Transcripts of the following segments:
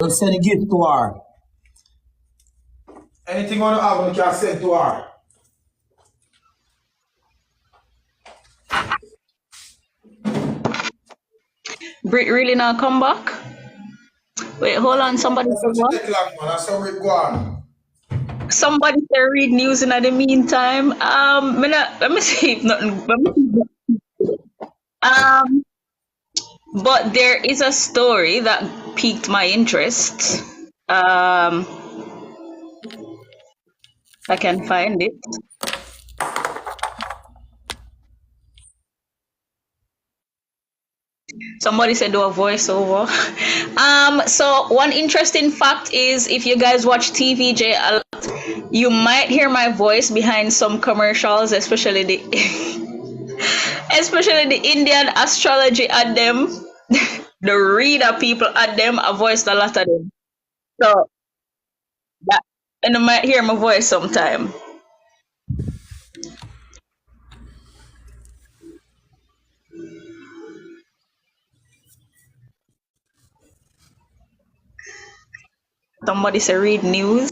Don't send a gift to her. Anything you want to have, you can send to her. Brit really not come back? Wait, hold on. Somebody That's said what you what? take long, man. That's how it go on. Somebody said read news in the meantime. Let me see if nothing. Um, but there is a story that piqued my interest. Um, I can find it. Somebody said do a voiceover. So one interesting fact is if you guys watch TVJ a lot, you might hear my voice behind some commercials, especially the especially the Indian astrology at them. The reader people at them, I voiced a lot of them. So that and you might hear my voice sometime. Somebody say read news.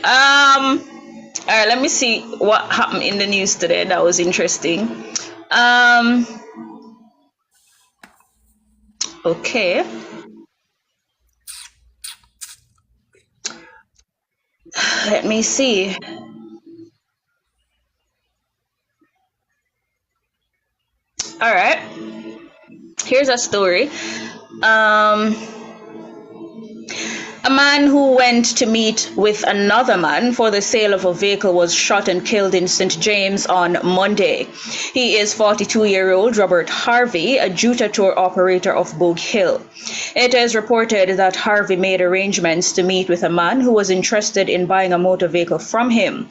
All right, let me see what happened in the news today. That was interesting. Um, okay. Let me see. All right. Here's a story. Um, A man who went to meet with another man for the sale of a vehicle was shot and killed in St. James on Monday. He is 42-year-old Robert Harvey, a Juta tour operator of Bogue Hill. It is reported that Harvey made arrangements to meet with a man who was interested in buying a motor vehicle from him.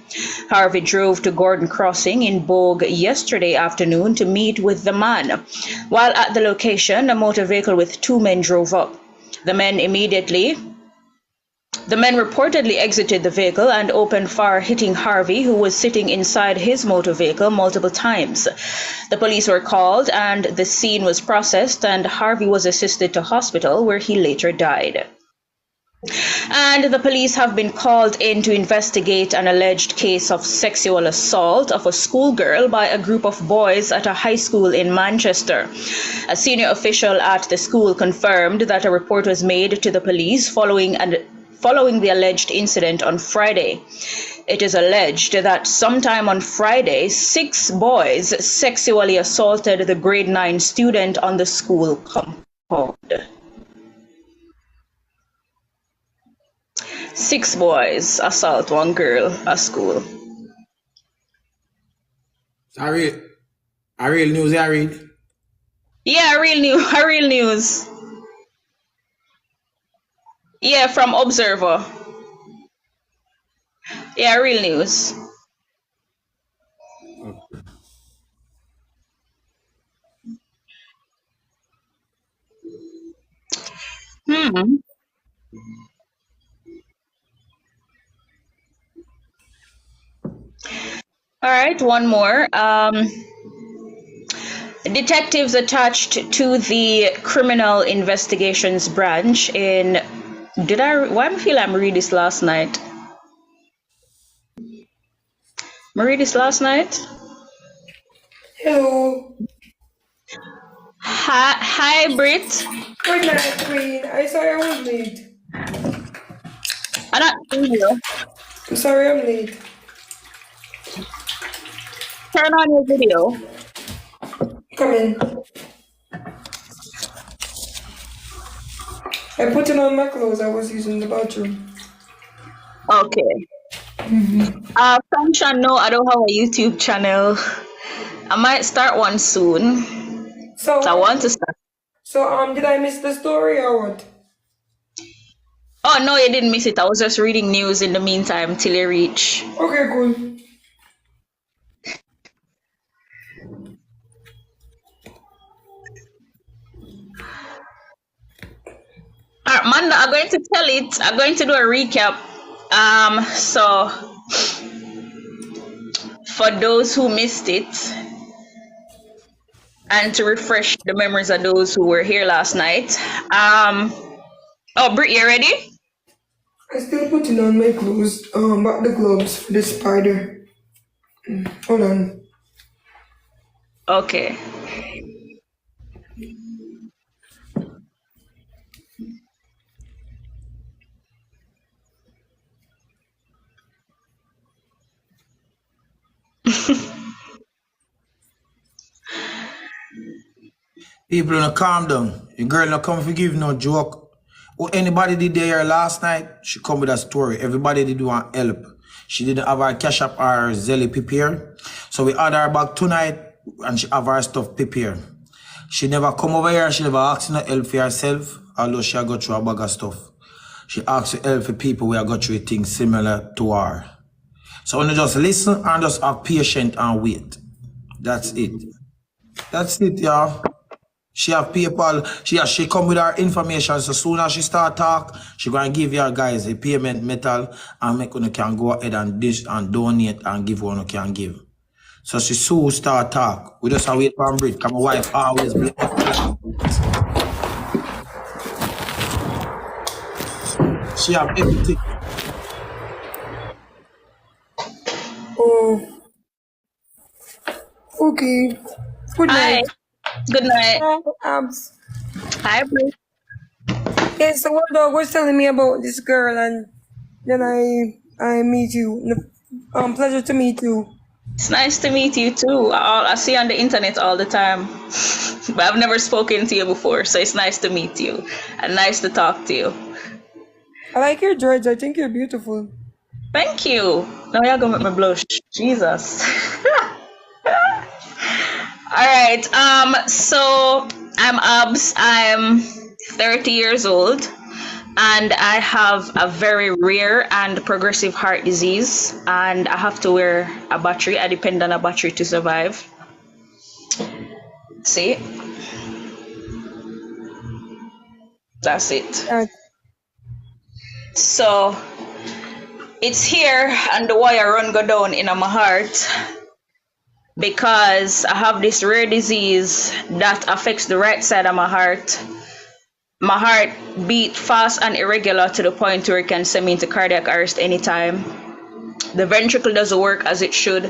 Harvey drove to Gordon Crossing in Bogue yesterday afternoon to meet with the man. While at the location, a motor vehicle with two men drove up. The men reportedly exited the vehicle and opened fire, hitting Harvey, who was sitting inside his motor vehicle, multiple times. The police were called and the scene was processed, and Harvey was assisted to hospital, where he later died. And the police have been called in to investigate an alleged case of sexual assault of a schoolgirl by a group of boys at a high school in Manchester. A senior official at the school confirmed that a report was made to the police following the alleged incident on Friday. It is alleged that sometime on Friday, 6 boys sexually assaulted the grade 9 student on the school compound. 6 boys assault one girl at school. I real news, I read. Yeah, real news. Yeah, from Observer. Yeah, real news. Hmm. All right, one more. Detectives attached to the Criminal Investigations Branch in why I feel I'm reading this last night? I read this last night? Hello. Hi, Brit. Good night, Queen. I sorry I was late. I'm not seeing you. I'm sorry I'm late. Turn on your video. Come in. I put it on my clothes. I was using the bathroom. Okay. Function, no, I don't have a YouTube channel. I might start one soon. So I want to start. So did I miss the story or what? Oh no, you didn't miss it. I was just reading news in the meantime till you reach. Okay, cool. Alright, Manda, I'm going to tell it. I'm going to do a recap. So for those who missed it, and to refresh the memories of those who were here last night, Oh, Brit, you ready? I still putting on my clothes, but the gloves for the spider. Hold on. Okay. People don't calm down. Your girl not come forgive no joke. What anybody did there last night, she come with a story. Everybody did want help. She didn't have her cash up or Zelly prepare. So we had her back tonight and she have her stuff prepare. She never come over here, she never asked no help for herself, although she had got through a bag of stuff. She asked for help for people who have got through things similar to her. So when you just listen and just have patience and wait. That's it. That's it, y'all. She have PayPal. She come with her information. So soon as she start talk, she gonna give you guys a payment metal and make one can go ahead and dish and donate and give one can give. So she soon start talk. We just wait for Brit. Cause my wife always bless. She have everything. Oh, okay. Good Hi. night. Good night. Abs. Hi, Brit. Yeah, so what dog was telling me about this girl, and then I meet you. Pleasure to meet you. It's nice to meet you too. I see you on the internet all the time, but I've never spoken to you before, so it's nice to meet you and nice to talk to you. I like your dreads. I think you're beautiful. Thank you. Now you're gonna make me blush. Jesus. All right. So I'm Abs. I'm 30 years old, and I have a very rare and progressive heart disease, and I have to wear a battery. I depend on a battery to survive. See, that's it. Yeah. So it's here, and the wire run go down in my heart because I have this rare disease that affects the right side of my heart. My heart beat fast and irregular to the point where it can send me into cardiac arrest anytime. The ventricle doesn't work as it should.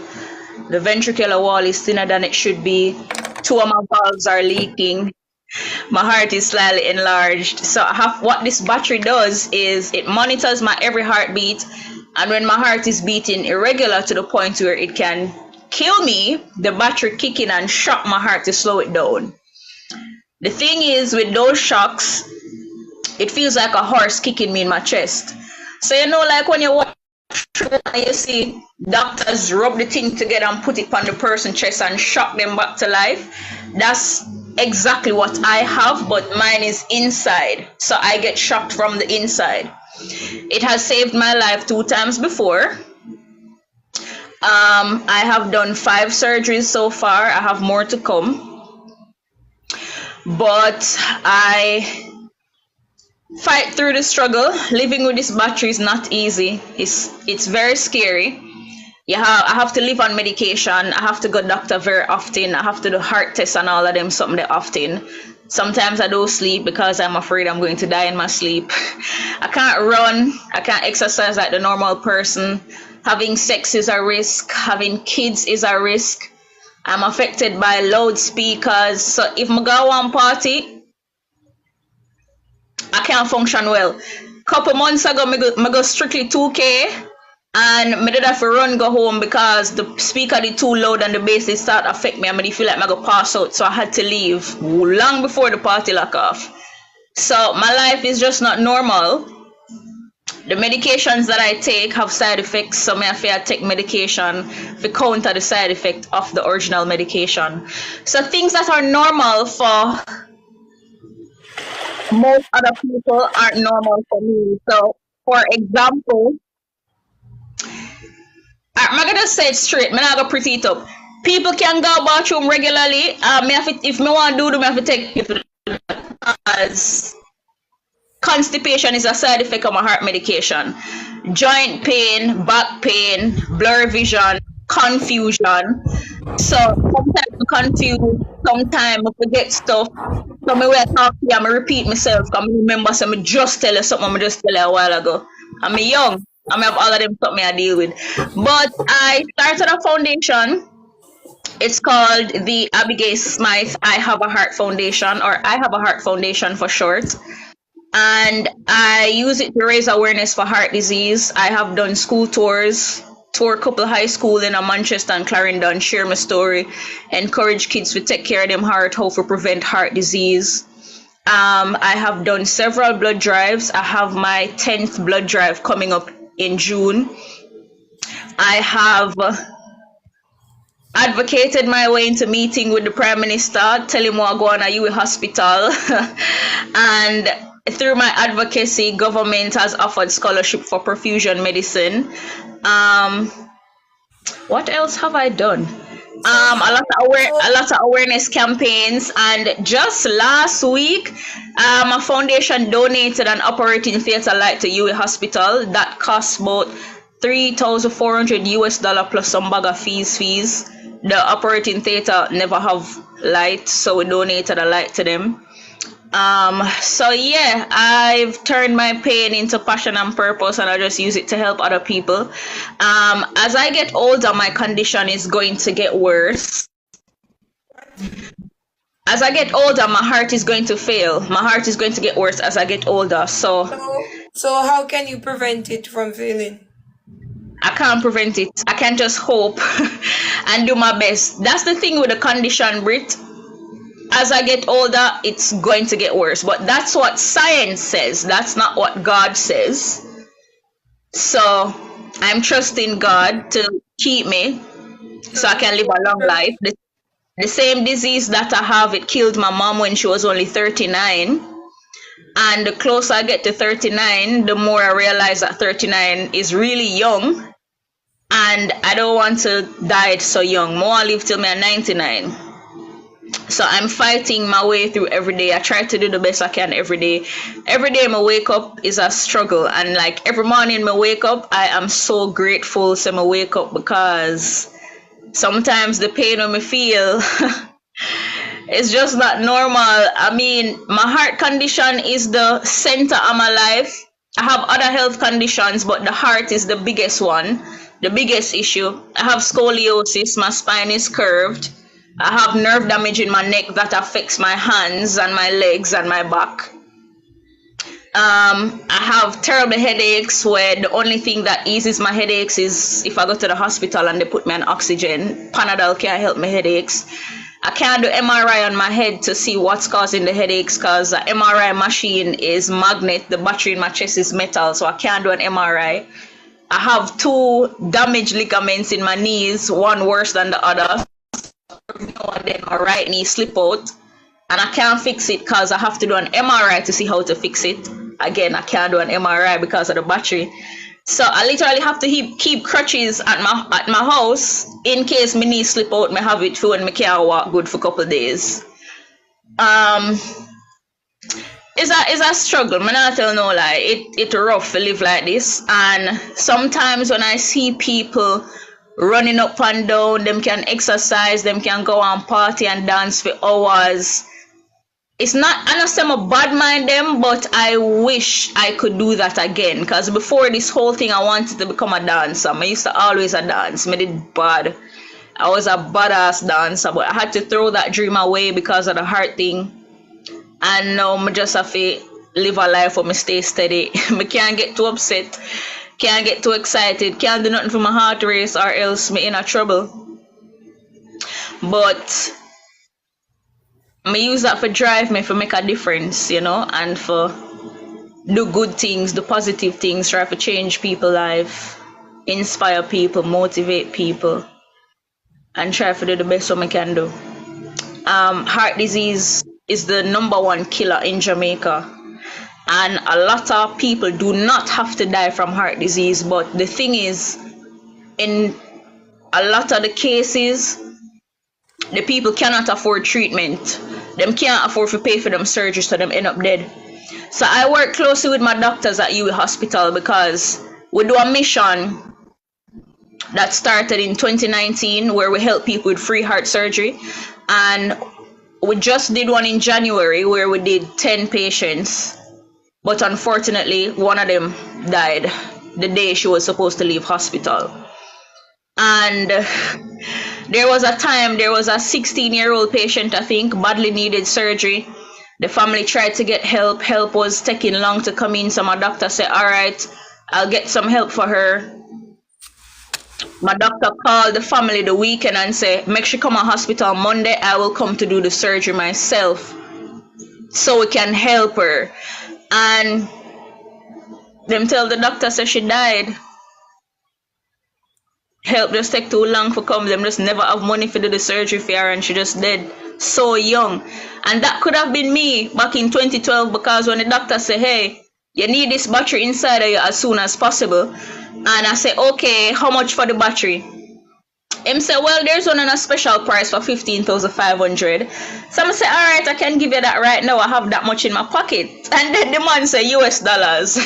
The ventricular wall is thinner than it should be. Two of my valves are leaking. My heart is slightly enlarged. So what this battery does is it monitors my every heartbeat, and when my heart is beating irregular to the point where it can kill me, the battery kick in and shock my heart to slow it down. The thing is, with those shocks, it feels like a horse kicking me in my chest. So like when you walk through and you see doctors rub the thing together and put it on the person's chest and shock them back to life, that's exactly what I have, but mine is inside. So I get shocked from the inside. It has saved my life 2 times before. I have done 5 surgeries so far. I have more to come. But I fight through the struggle. Living with this battery is not easy. It's very scary. I have to live on medication. I have to go to doctor very often. I have to do heart tests and all of them something that often. Sometimes I don't sleep because I'm afraid I'm going to die in my sleep. I can't run. I can't exercise like the normal person. Having sex is a risk. Having kids is a risk. I'm affected by loudspeakers. So if I go one party, I can't function well. Couple months ago, I go strictly 2K, and I did have to run go home because the speaker did too loud and the bass did start affect me. I feel like I go pass out, so I had to leave long before the party lock off. So my life is just not normal. The medications that I take have side effects, so I have to take medication to counter the side effect of the original medication. So things that are normal for most other people aren't normal for me. So, for example, I'm gonna say it straight. I'm not gonna pretty it up. People can go bathroom regularly. If I want to do them, I have to take it because constipation is a side effect of my heart medication. Joint pain, back pain, blurry vision, confusion. So sometimes I'm confused, sometimes I forget stuff. So me will talk to you, I repeat myself. I remember some me just tell you something I just tell you a while ago. I'm young. I have all of them something I deal with. But I started a foundation. It's called the Abigail Smythe I Have a Heart Foundation, or I Have a Heart Foundation for short. And I use it to raise awareness for heart disease. I have done school tours, tour a couple high school in Manchester and Clarendon, share my story, encourage kids to take care of them heart, how to prevent heart disease. I have done several blood drives. I have my 10th blood drive coming up in June. I have advocated my way into meeting with the Prime Minister, tell him what go on at UWI hospital. And through my advocacy, government has offered scholarship for perfusion medicine. What else have I done? A lot of awareness campaigns, and just last week, a foundation donated an operating theatre light to UWI hospital that cost about $3,400 plus some bag of fees. The operating theatre never have light, so we donated a light to them. So yeah, I've turned my pain into passion and purpose, and I just use it to help other people. As I get older, my condition is going to get worse. As I get older, my heart is going to fail. My heart is going to get worse as I get older. So how can you prevent it from failing? I can't prevent it. I can just hope and do my best. That's the thing with the condition, Brit. As I get older, it's going to get worse. But that's what science says. That's not what God says. So I'm trusting God to keep me so I can live a long life. The same disease that I have, it killed my mom when she was only 39. And the closer I get to 39, the more I realize that 39 is really young. And I don't want to die so young. More I live till I'm 99. So I'm fighting my way through every day. I try to do the best I can every day. Every day I wake up is a struggle. And like every morning I wake up, I am so grateful to I wake up, because sometimes the pain I feel is just not normal. I mean, my heart condition is the center of my life. I have other health conditions, but the heart is the biggest one, the biggest issue. I have scoliosis, my spine is curved. I have nerve damage in my neck that affects my hands and my legs and my back. I have terrible headaches where the only thing that eases my headaches is if I go to the hospital and they put me on oxygen. Panadol can't help my headaches. I can't do MRI on my head to see what's causing the headaches, because the MRI machine is magnet. The battery in my chest is metal, so I can't do an MRI. I have 2 damaged ligaments in my knees, one worse than the other. Now and then my right knee slip out, and I can't fix it because I have to do an MRI to see how to fix it. Again, I can't do an MRI because of the battery. So I literally have to keep crutches at my house in case my knee slip out. Me have it for when me can't walk good for a couple of days. It's a struggle. Me not tell no lie. It's rough to live like this. And sometimes when I see people running up and down, them can exercise, them can go and party and dance for hours. It's not, I don't say I'm a bad mind them, but I wish I could do that again. Because before this whole thing, I wanted to become a dancer. I used to always a dance. I did bad. I was a badass dancer, but I had to throw that dream away because of the heart thing. And now I just have to live a life where I stay steady. I can't get too upset. Can't get too excited, can't do nothing for my heart race, or else me in a trouble. But I use that for drive me, for make a difference, you know, and for do good things, do positive things, try to change people's life, inspire people, motivate people, and try to do the best what I can do. Heart disease is the #1 killer in Jamaica. And a lot of people do not have to die from heart disease. But the thing is, in a lot of the cases, the people cannot afford treatment. Them can't afford to pay for them surgery, so them end up dead. So I work closely with my doctors at UWI Hospital, because we do a mission that started in 2019 where we help people with free heart surgery. And we just did one in January where we did 10 patients, but unfortunately, one of them died the day she was supposed to leave hospital. And there was a time, there was a 16-year-old patient, I think, badly needed surgery. The family tried to get help. Help was taking long to come in. So my doctor said, all right, I'll get some help for her. My doctor called the family the weekend and said, make sure come to hospital Monday. I will come to do the surgery myself so we can help her. And them tell the doctor said she died. Help just take too long for come. Them just never have money for do the surgery for her, and she just dead so young. And that could have been me back in 2012, because when the doctor said, hey, you need this battery inside of you as soon as possible. And I said, okay, how much for the battery? Him said, well, there's one on a special price for 15,500. So I said, all right, I can give you that right now. I have that much in my pocket. And then the man said, US dollars.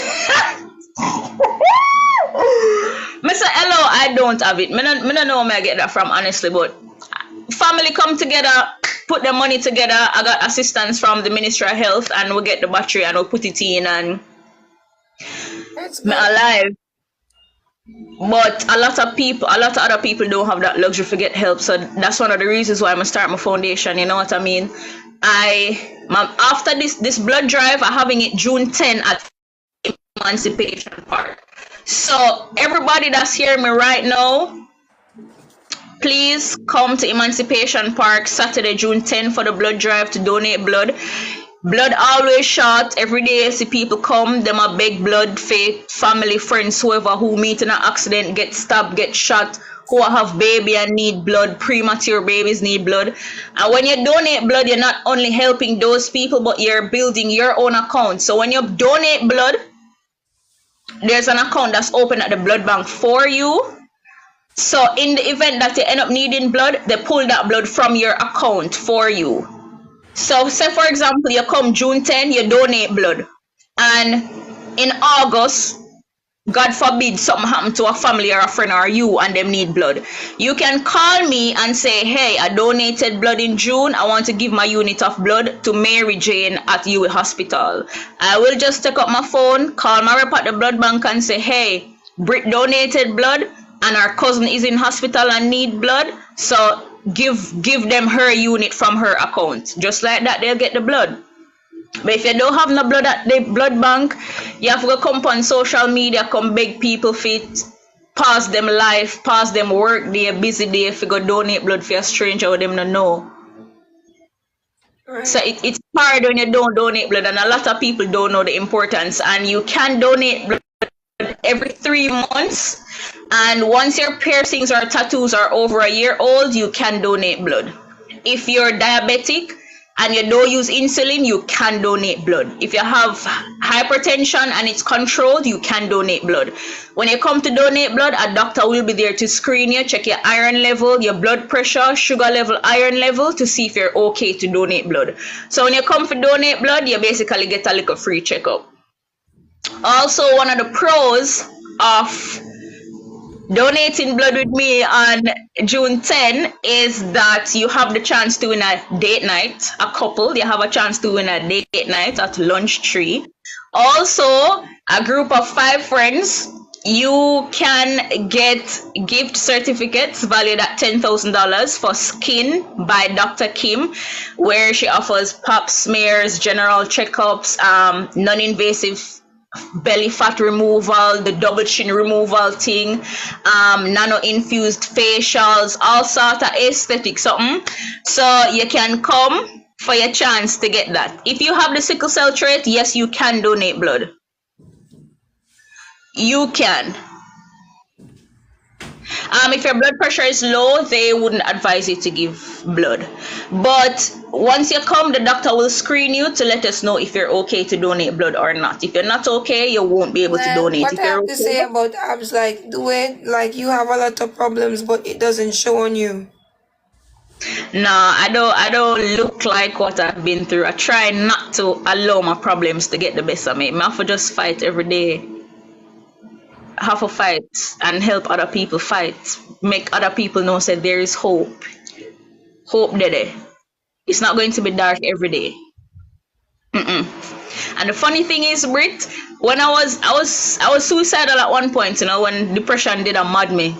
I said, hello, I don't have it. I don't know where I get that from, honestly, but family come together, put the money together. I got assistance from the Ministry of Health, and we'll get the battery and we'll put it in, and I'm alive. But a lot of other people don't have that luxury to get help. So that's one of the reasons why I'm gonna start my foundation, you know what I mean? After this blood drive, I'm having it June 10 at Emancipation Park. So everybody that's hearing me right now, please come to Emancipation Park Saturday, June 10 for the blood drive to donate blood. Blood always short. Every day I see people come, them a beg blood for family, friends, whoever who meet in an accident, get stabbed, get shot, who have baby and need blood, premature babies need blood. And when you donate blood, you're not only helping those people, but you're building your own account. So when you donate blood, there's an account that's open at the blood bank for you. So in the event that you end up needing blood, they pull that blood from your account for you. So say for example, you come June 10, you donate blood. And in August, God forbid something happened to a family or a friend or you and them need blood. You can call me and say, hey, I donated blood in June. I want to give my unit of blood to Mary Jane at UWI Hospital. I will just take up my phone, call my rep at the blood bank and say, hey, Brit donated blood and our cousin is in hospital and need blood. So give them her unit from her account. Just like that, they'll get the blood. But if you don't have no blood at the blood bank, you have to come on social media, come beg people fit, pause them life, pause them work day, busy day, if you go donate blood for a stranger with them to know. Right. So it's hard when you don't donate blood, and a lot of people don't know the importance. And you can donate blood every 3 months, and once your piercings or tattoos are over a year old, you can donate blood. If you're diabetic and you don't use insulin, you can donate blood. If you have hypertension and it's controlled, you can donate blood. When you come to donate blood, a doctor will be there to screen you, check your iron level, your blood pressure, sugar level, iron level, to see if you're okay to donate blood. So when you come for donate blood, you basically get a little free checkup. Also, one of the pros of donating blood with me on June 10 is that you have the chance to win a date night. A couple, you have a chance to win a date night at lunch tree. Also, a group of 5 friends, you can get gift certificates valued at $10,000 for Skin by Dr. Kim, where she offers pap smears, general checkups, non-invasive belly fat removal, the double chin removal thing, nano infused facials, all sort of aesthetic something. So you can come for your chance to get that. If you have the sickle cell trait, yes, you can donate blood. You can. If your blood pressure is low, they wouldn't advise you to give blood. But once you come, the doctor will screen you to let us know if you're okay to donate blood or not. If you're not okay, you won't be able to donate. What I have to say about abs, like, do it like you have a lot of problems, but it doesn't show on you. No, I don't look like what I've been through. I try not to allow my problems to get the best of me. I have to just fight every day. Have to fight and help other people fight. Make other people know that there is hope. Hope there. It's not going to be dark every day. And the funny thing is, Brit, when I was suicidal at one point, you know, when depression did a mad me.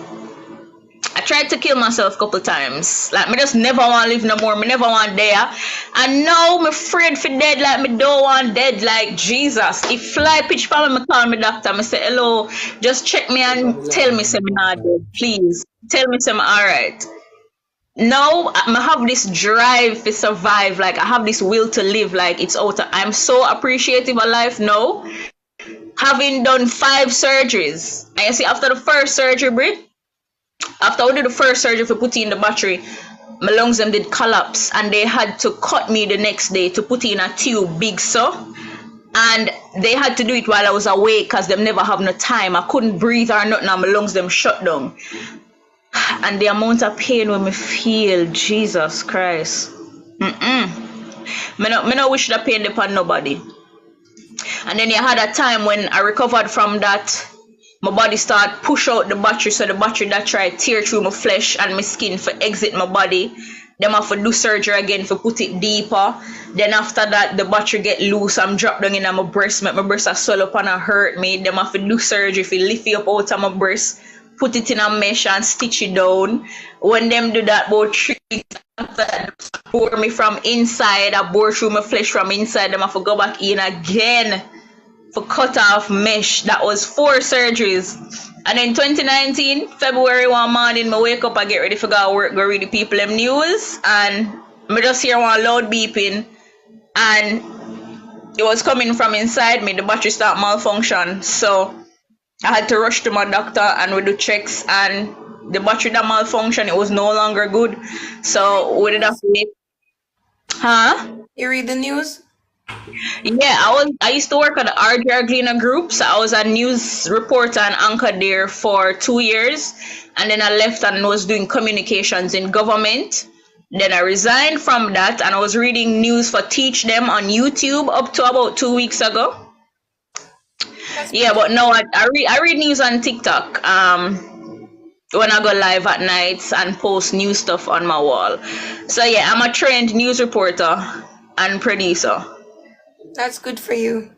I tried to kill myself a couple times. Like, me just never want to live no more. Me never want there. And now me afraid for dead. Like, me don't want dead. Like, Jesus. If fly pitch for me call me doctor. Me say, hello, just check me and tell me say me not dead. Please. Tell me say me alright. Now, I have this drive to survive. Like, I have this will to live. Like, it's out. I'm so appreciative of life now. Having done 5 surgeries. And you see, after the first surgery, Brit, after I did the first surgery for putting in the battery, my lungs them did collapse and they had to cut me the next day to put in a tube big so. And they had to do it while I was awake because them never have no time. I couldn't breathe or nothing and my lungs them shut down. And the amount of pain when me feel, Jesus Christ. Me no wish that pain upon nobody. And then you had a time when I recovered from that. My body start push out the battery, so the battery that try tear through my flesh and my skin for exit my body. Them have to do surgery again for put it deeper. Then after that, the battery get loose. I'm dropped down in my breast, make my breast a swell up and a hurt me. Them have to do surgery for lift it up out of my breast, put it in a mesh and stitch it down. When them do that, about 3 weeks after that, bore me from inside. I bore through my flesh from inside. Them have to go back in again for cut off mesh. That was 4 surgeries. And in 2019, February 1 morning, I wake up, I get ready for go work, go read the people them news, and I just hear one loud beeping, and it was coming from inside me. The battery start malfunction, so I had to rush to my doctor and we do checks, and the battery that malfunction, it was no longer good. So we did have to wait. Huh? You read the news? Yeah, I used to work at the RJR Gleaner Group, so I was a news reporter and anchor there for 2 years, and then I left and was doing communications in government. Then I resigned from that and I was reading news for Teach Them on YouTube up to about 2 weeks ago. Yeah, but no, I read news on TikTok when I go live at nights and post new stuff on my wall. So yeah, I'm a trained news reporter and producer. That's good for you.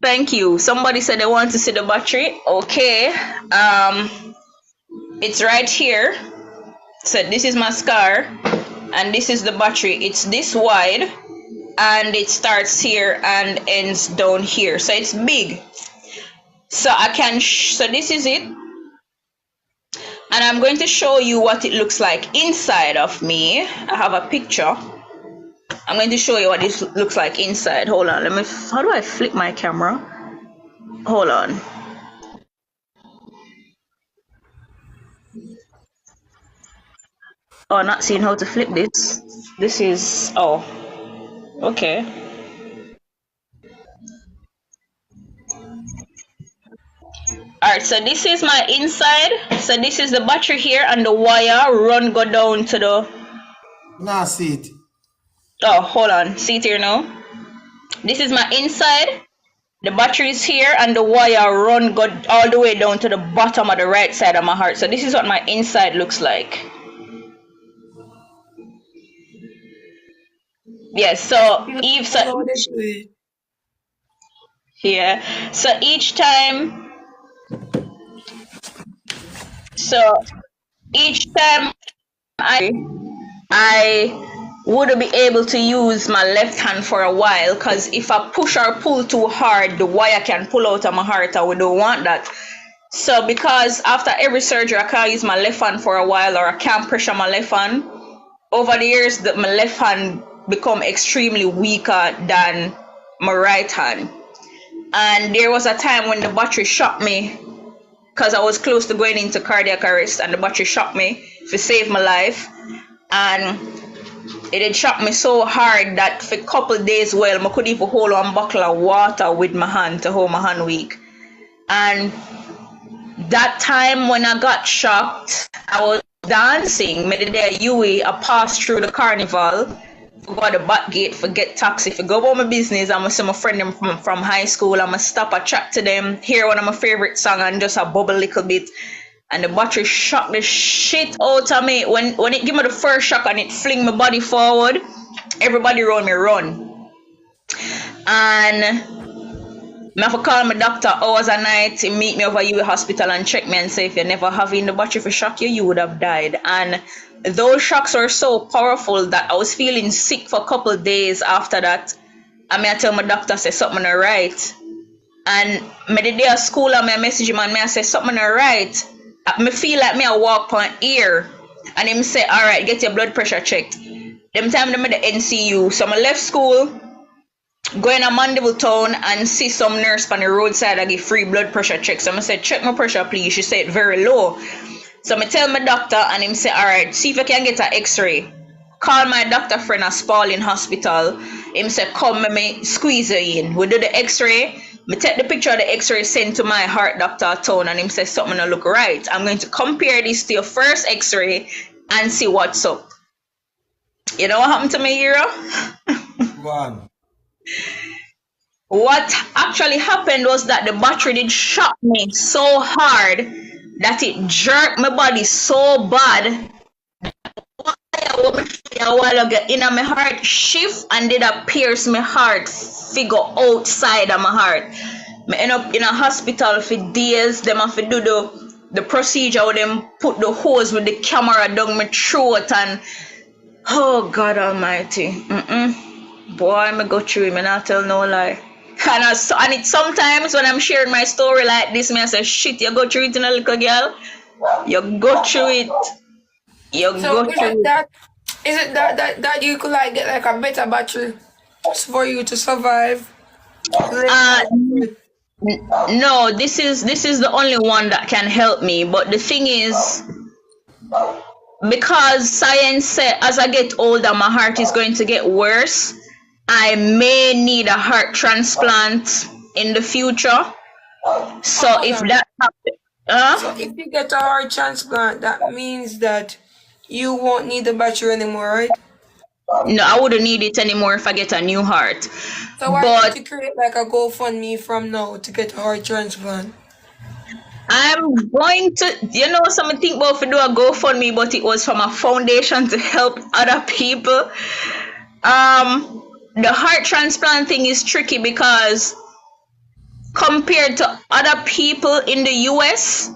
Thank you. Somebody said they want to see the battery. Okay. It's right here. So this is my scar and this is the battery. It's this wide and it starts here and ends down here. So it's big. So I can so this is it. And I'm going to show you what it looks like inside of me. I have a picture. I'm going to show you what this looks like inside. Hold on, how do I flip my camera? Hold on. Oh, not seeing how to flip this. This is, oh, okay. All right, so this is my inside. So this is the battery here and the wire go down to the... Nah, see it. Oh, hold on. See it here now? This is my inside. The battery is here and the wire go all the way down to the bottom of the right side of my heart. So this is what my inside looks like. Yes, so Eve, so yeah, so each time I wouldn't be able to use my left hand for a while, because if I push or pull too hard, the wire can pull out of my heart and we don't want that. So because after every surgery I can't use my left hand for a while, or I can't pressure my left hand, over the years that my left hand become extremely weaker than my right hand. And there was a time when the battery shocked me, because I was close to going into cardiac arrest, and the battery shocked me to save my life. And it had shocked me so hard that for a couple of days, well, I couldn't even hold one bottle of water with my hand to hold my hand weak. And that time when I got shocked, I was dancing. Maybe there I passed through the carnival, go to the back gate, forget taxi, for go about my business. I'm see my friend them from high school. I'm stop a chat to them, hear one of my favorite songs and just a bubble a little bit. and the battery shocked the shit out of me. When it give me the first shock and it fling my body forward, everybody around me run. And I have to call my doctor hours a night. He meet me over UA hospital and check me and say if you never having the battery for shock you would have died. And those shocks were so powerful that I was feeling sick for a couple of days after that. And I tell my doctor, say something not right. And me the day of school and I message him and I say something not right. Me feel like me I walk on air. And him say, all right, get your blood pressure checked. Them time them at the NCU. So I left school, go in a Mandeville town and see some nurse on the roadside and give free blood pressure check. So I said, check my pressure please. She said very low. So I tell my doctor and him say, all right, see if I can get an x-ray. Call my doctor friend at Spalding Hospital. Him say, come let me squeeze her in. We do the x-ray. Me take the picture of the x-ray sent to my heart doctor at town and him say something don't look right. I'm going to compare this to your first x-ray and see what's up. You know what happened to me, Hero? Go on. What actually happened was that the battery did shock me so hard that it jerked my body so bad. A while ago, in my heart shift and did a pierce my heart figure outside of my heart. I end up in a hospital for days. Them have to do the procedure where them put the hose with the camera down my throat and oh God Almighty. Boy, I go through it, I not tell no lie. And it sometimes when I'm sharing my story like this, I say, shit, you go through it in a little girl. You go through it. You So go through it. is it that you could like get like a better battery for you to survive? No, this is the only one that can help me. But the thing is, because science said as I get older, my heart is going to get worse. I may need a heart transplant in the future. So if that happens, So if you get a heart transplant, that means that you won't need the battery anymore, right? no, I wouldn't need it anymore if I get a new heart. So why But don't you create like a GoFundMe from now to get a heart transplant? I'm going to, something think about to do a GoFundMe, but it was from a foundation to help other people. The heart transplant thing is tricky because compared to other people in the US,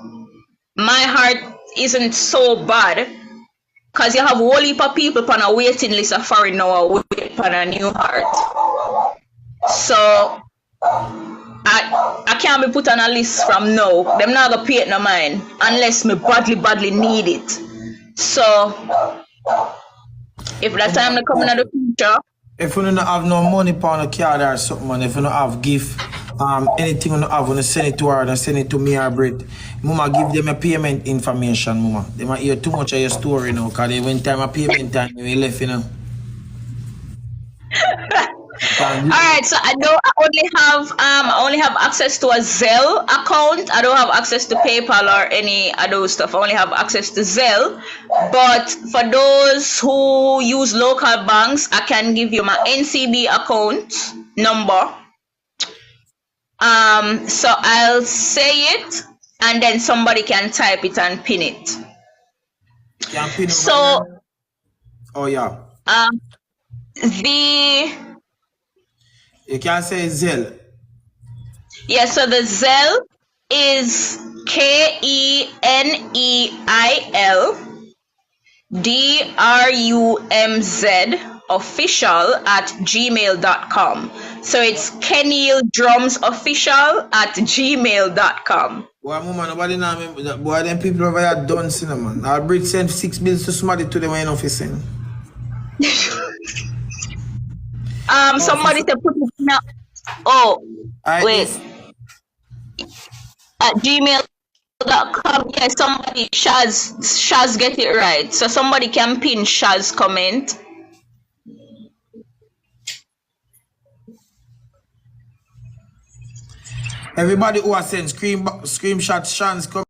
my heart isn't so bad because you have a whole heap of people on a waiting list of foreign now waiting for a new heart. So I can't be put on a list from now. Them not gonna pay it no mind unless me badly need it. So if that time to come in the future. If you don't have no money on a card or something, and if you don't have gift, anything you don't have, when you send it to her and send it to me or Brit, Mama give them a payment information, Mama. They might hear too much of your story now, because when time of payment time, you left, Alright, so I only have access to a Zelle account. I don't have access to PayPal or any other stuff. I only have access to Zelle. But for those who use local banks, I can give you my NCB account number. So I'll say it and then somebody can type it and pin it. Can pin it So oh yeah. You can say Zelle. Yeah, so the Zelle is KENEIL DRUMZ official@gmail.com. So it's Kenil Drums official @gmail.com. Boy, Mama, nobody know me. Boy, them people over here done cinnamon. I'll Brit send 6 bills to somebody to them when you send. Somebody to put it in wait. At gmail.com. Yeah, somebody Shaz get it right. So somebody can pin Shaz comment. Everybody who has sent screenshots, Shans come.